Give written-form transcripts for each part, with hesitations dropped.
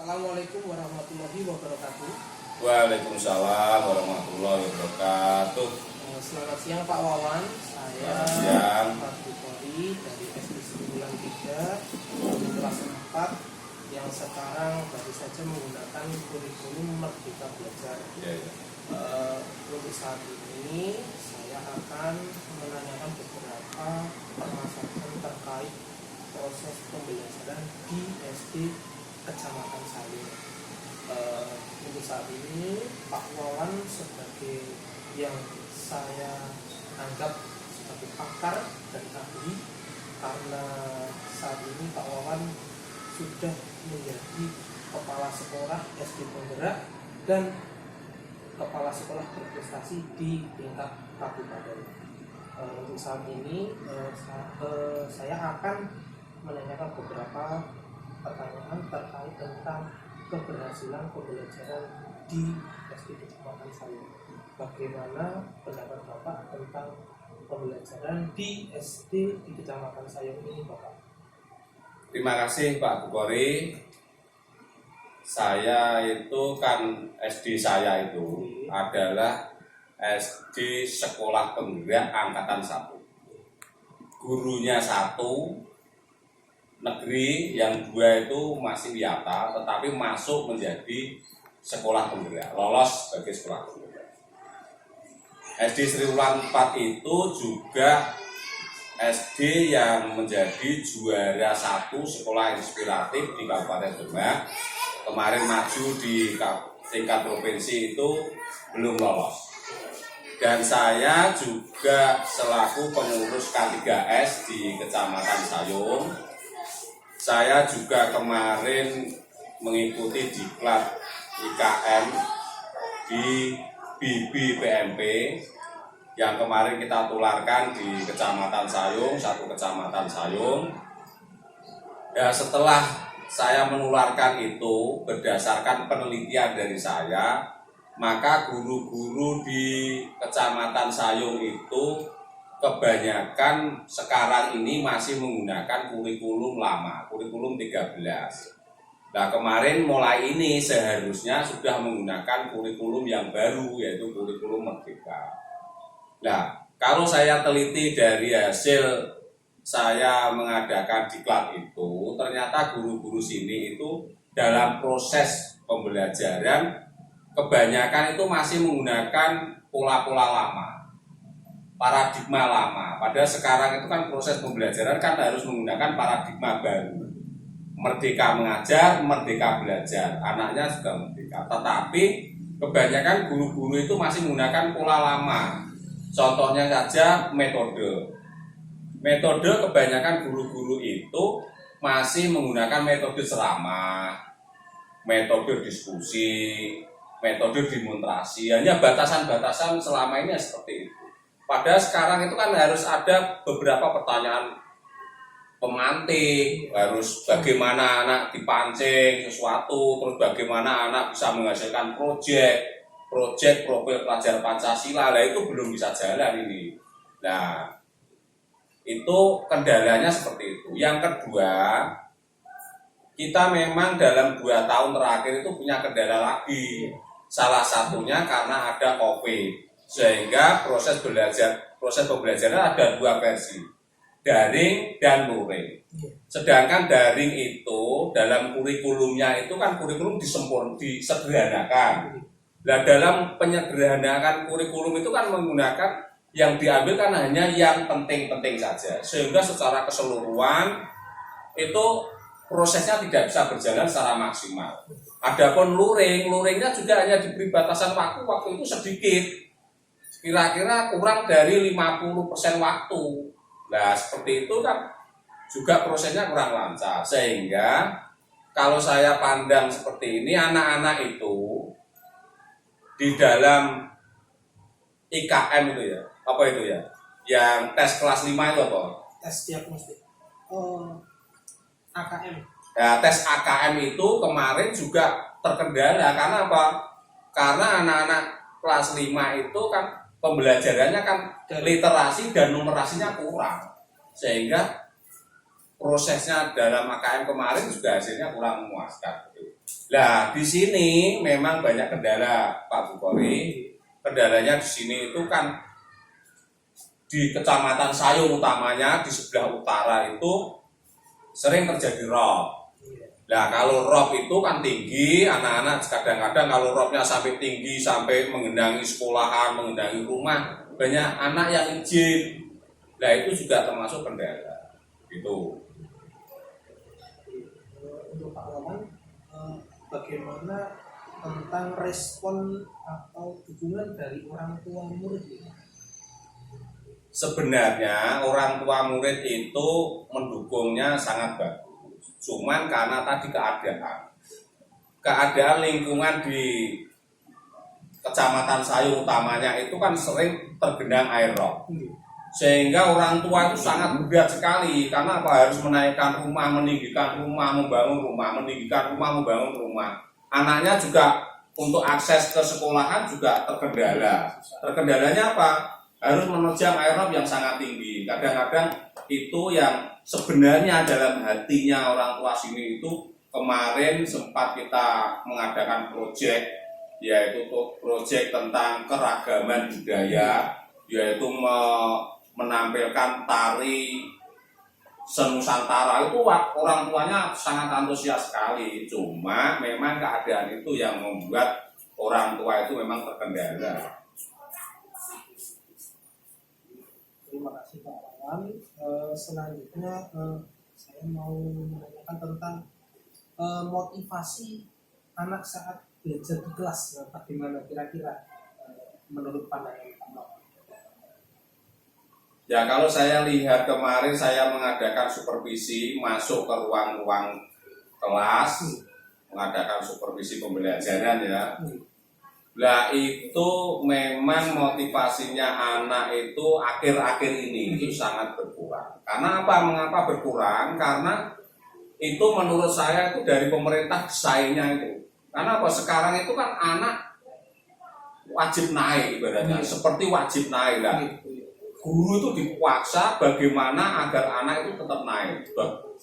Assalamualaikum warahmatullahi wabarakatuh. Waalaikumsalam warahmatullahi wabarakatuh. Selamat siang Pak Wawan. Saya Selamat siang. Pak Bukori dari SD Bulan 3 kelas 4 yang sekarang baru saja menggunakan kurikulum Merdeka Belajar. Ya. Untuk saat ini saya akan menanyakan beberapa permasalahan terkait proses pembelajaran di SD Kecamatan Sayung. Untuk saat ini Pak Wawan sebagai yang saya anggap sebagai pakar dan ahli, karena saat ini Pak Wawan sudah menjadi kepala sekolah SD Penggerak dan kepala sekolah berprestasi di tingkat kabupaten. Untuk saat ini saya akan menanyakan beberapa pertanyaan terkait tentang keberhasilan pembelajaran di SD Kecamatan Sayung. Bagaimana pendapat Bapak tentang pembelajaran di SD di Kecamatan Sayung ini, Bapak? Terima kasih Pak Bukori. Saya itu kan SD saya itu adalah SD Sekolah Penggerak Angkatan 1. Gurunya 1 negeri, yang 2 itu masih wiata, tetapi masuk menjadi sekolah penggerak, lolos sebagai sekolah penggerak. SD Sri Wulan 4 itu juga SD yang menjadi juara 1 sekolah inspiratif di Kabupaten Demak. Kemarin maju di tingkat provinsi itu belum lolos. Dan saya juga selaku pengurus K3S di Kecamatan Sayung. Saya juga kemarin mengikuti diklat IKM di BBPMP yang kemarin kita tularkan di Kecamatan Sayung, satu Kecamatan Sayung. Ya, setelah saya menularkan itu berdasarkan penelitian dari saya, maka guru-guru di Kecamatan Sayung itu kebanyakan sekarang ini masih menggunakan kurikulum lama, kurikulum 13. Nah, kemarin mulai ini seharusnya sudah menggunakan kurikulum yang baru, yaitu kurikulum Merdeka. Nah, kalau saya teliti dari hasil saya mengadakan diklat itu, ternyata guru-guru sini itu dalam proses pembelajaran kebanyakan itu masih menggunakan pola-pola lama, paradigma lama. Padahal sekarang itu kan proses pembelajaran kan harus menggunakan paradigma baru. Merdeka mengajar, merdeka belajar. Anaknya juga merdeka. Tetapi kebanyakan guru-guru itu masih menggunakan pola lama. Contohnya saja metode. Metode kebanyakan guru-guru itu masih menggunakan metode ceramah, metode diskusi, metode demonstrasi. Hanya batasan-batasan selama ini seperti itu. Padahal sekarang itu kan harus ada beberapa pertanyaan pemantik, harus bagaimana anak dipancing sesuatu, terus bagaimana anak bisa menghasilkan proyek profil pelajar Pancasila. Lah itu belum bisa jalan ini. Nah, itu kendalanya seperti itu. Yang kedua, kita memang dalam 2 tahun terakhir itu punya kendala lagi. Salah satunya karena ada COVID. Sehingga proses pembelajaran ada 2 versi, daring dan luring. Sedangkan daring itu dalam kurikulumnya itu kan kurikulum disederhanakan. Nah, dalam penyederhanakan kurikulum itu kan menggunakan yang diambil kan hanya yang penting-penting saja, sehingga secara keseluruhan itu prosesnya tidak bisa berjalan secara maksimal. Adapun luringnya juga hanya diberi batasan waktu itu sedikit, kira-kira kurang dari 50% waktu. Nah, seperti itu kan juga prosesnya kurang lancar. Sehingga kalau saya pandang seperti ini, anak-anak itu di dalam IKM itu ya, apa itu ya, yang tes kelas 5 itu apa? Tes diagnostik. AKM. Ya, tes AKM itu kemarin juga terkendala. Karena apa? Karena anak-anak kelas 5 itu kan pembelajarannya kan literasi dan numerasinya kurang, sehingga prosesnya dalam AKM kemarin juga hasilnya kurang memuaskan. Nah, di sini memang banyak kendala, Pak Bukhari. Kendalanya di sini itu kan di Kecamatan Sayung utamanya di sebelah utara itu sering terjadi rob. Nah, kalau rob itu kan tinggi, anak-anak kadang-kadang kalau robnya sampai tinggi sampai mengendangi sekolahan, mengendangi rumah, banyak anak yang izin. Nah, itu juga termasuk kendala. Gitu. Untuk Pak Wawan, bagaimana tentang respon atau dukungan dari orang tua murid ini? Sebenarnya orang tua murid itu mendukungnya sangat bagus. Cuman karena tadi keadaan lingkungan di Kecamatan Sayung utamanya itu kan sering tergenang air rob. Sehingga orang tua itu sangat berat sekali karena apa, harus menaikkan rumah, meninggikan rumah, membangun rumah, meninggikan rumah, membangun rumah. Anaknya juga untuk akses ke sekolahan juga terkendala. Terkendalanya apa? Harus menerjang air rob yang sangat tinggi. Kadang-kadang itu yang sebenarnya dalam hatinya orang tua sini itu kemarin sempat kita mengadakan proyek, yaitu proyek tentang keragaman budaya, yaitu menampilkan tari senusantara. Itu orang tuanya sangat antusias sekali. Cuma memang keadaan itu yang membuat orang tua itu memang terkendala. Terima kasih Pak Wawan. Selanjutnya saya mau menanyakan tentang motivasi anak saat belajar di kelas. Bagaimana kira-kira menurut pandangan Pak Wawan? Ya, kalau saya lihat kemarin saya mengadakan supervisi masuk ke ruang-ruang kelas, mengadakan supervisi pembelajaran ya. Nah, itu memang motivasinya anak itu akhir-akhir ini itu sangat berkurang. Karena apa? Mengapa berkurang? Karena itu menurut saya itu dari pemerintah desainnya itu. Karena apa? Sekarang itu kan anak wajib naik ibaratnya, seperti wajib naik lah. Guru itu dipaksa bagaimana agar anak itu tetap naik,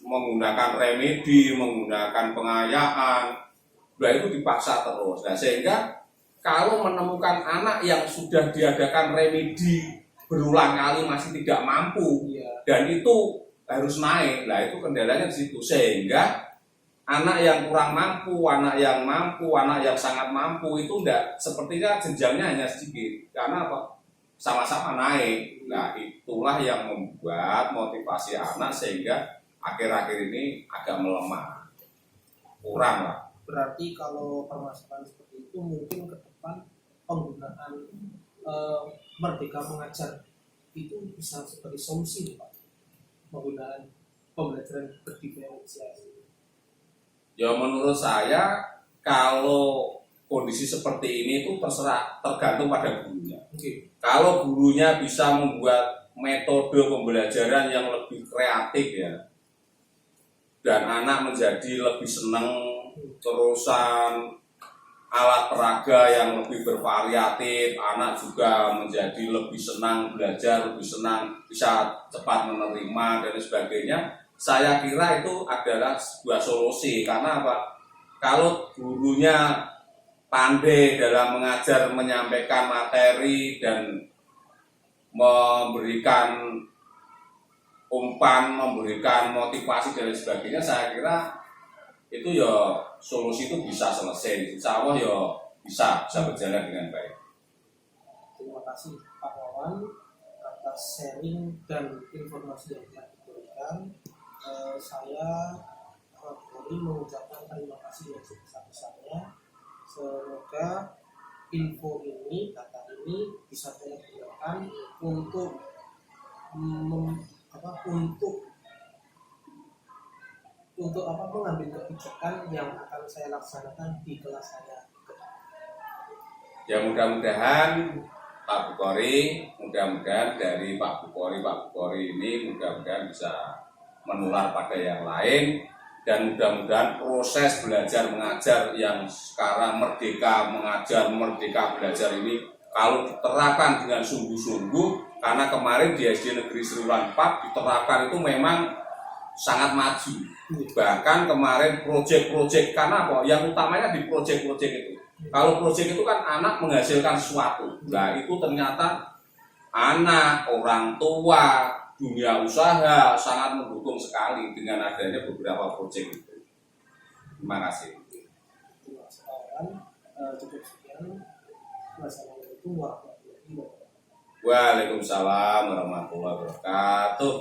menggunakan remedi, menggunakan pengayaan. Nah, itu dipaksa terus. Nah, sehingga kalau menemukan anak yang sudah diadakan remedi berulang kali masih tidak mampu, dan itu harus naik, nah itu kendalanya di situ. Sehingga anak yang kurang mampu, anak yang mampu, anak yang sangat mampu itu enggak, sepertinya jenjangnya hanya sedikit. Karena apa? Sama-sama naik. Nah, itulah yang membuat motivasi anak sehingga akhir-akhir ini agak melemah, kurang lah. Berarti kalau permasalahan seperti itu mungkin ke depan penggunaan Merdeka Mengajar itu bisa sebagai solusi, Pak. Penggunaan pembelajaran berdiferensiasi. Ya, menurut saya kalau kondisi seperti ini itu tergantung pada gurunya. Kalau gurunya bisa membuat metode pembelajaran yang lebih kreatif ya, dan anak menjadi lebih senang, terusan alat peraga yang lebih bervariatif, anak juga menjadi lebih senang belajar, lebih senang bisa cepat menerima dan sebagainya. Saya kira itu adalah sebuah solusi. Karena apa? Kalau gurunya pandai dalam mengajar, menyampaikan materi dan memberikan umpan, memberikan motivasi dan sebagainya, saya kira itu ya solusi itu bisa selesai. Insya Allah ya bisa berjalan dengan baik. Terima kasih Pak Wawan atas sharing dan informasi yang telah diberikan. Saya Polri mengucapkan terima kasih yang sebesar-besarnya. Semoga info ini, data ini bisa saya gunakan untuk mengambil kebijakan yang akan saya laksanakan di kelas saya. Ya, mudah-mudahan Pak Bukhari, mudah-mudahan dari Pak Bukhari ini mudah-mudahan bisa menular pada yang lain, dan mudah-mudahan proses belajar mengajar yang sekarang Merdeka Mengajar, Merdeka Belajar ini kalau diterapkan dengan sungguh-sungguh, karena kemarin di SD Negeri Sriwulan 4 diterapkan itu memang sangat maju. Bahkan kemarin proyek-proyek, karena apa? Yang utamanya di proyek-proyek itu. Kalau proyek itu kan anak menghasilkan sesuatu. Nah itu ternyata anak, orang tua, dunia usaha sangat mendukung sekali dengan adanya beberapa proyek itu. Terima kasih. Cukup sekian. Wassalamualaikum warahmatullahi wabarakatuh. Waalaikumsalam warahmatullahi wabarakatuh.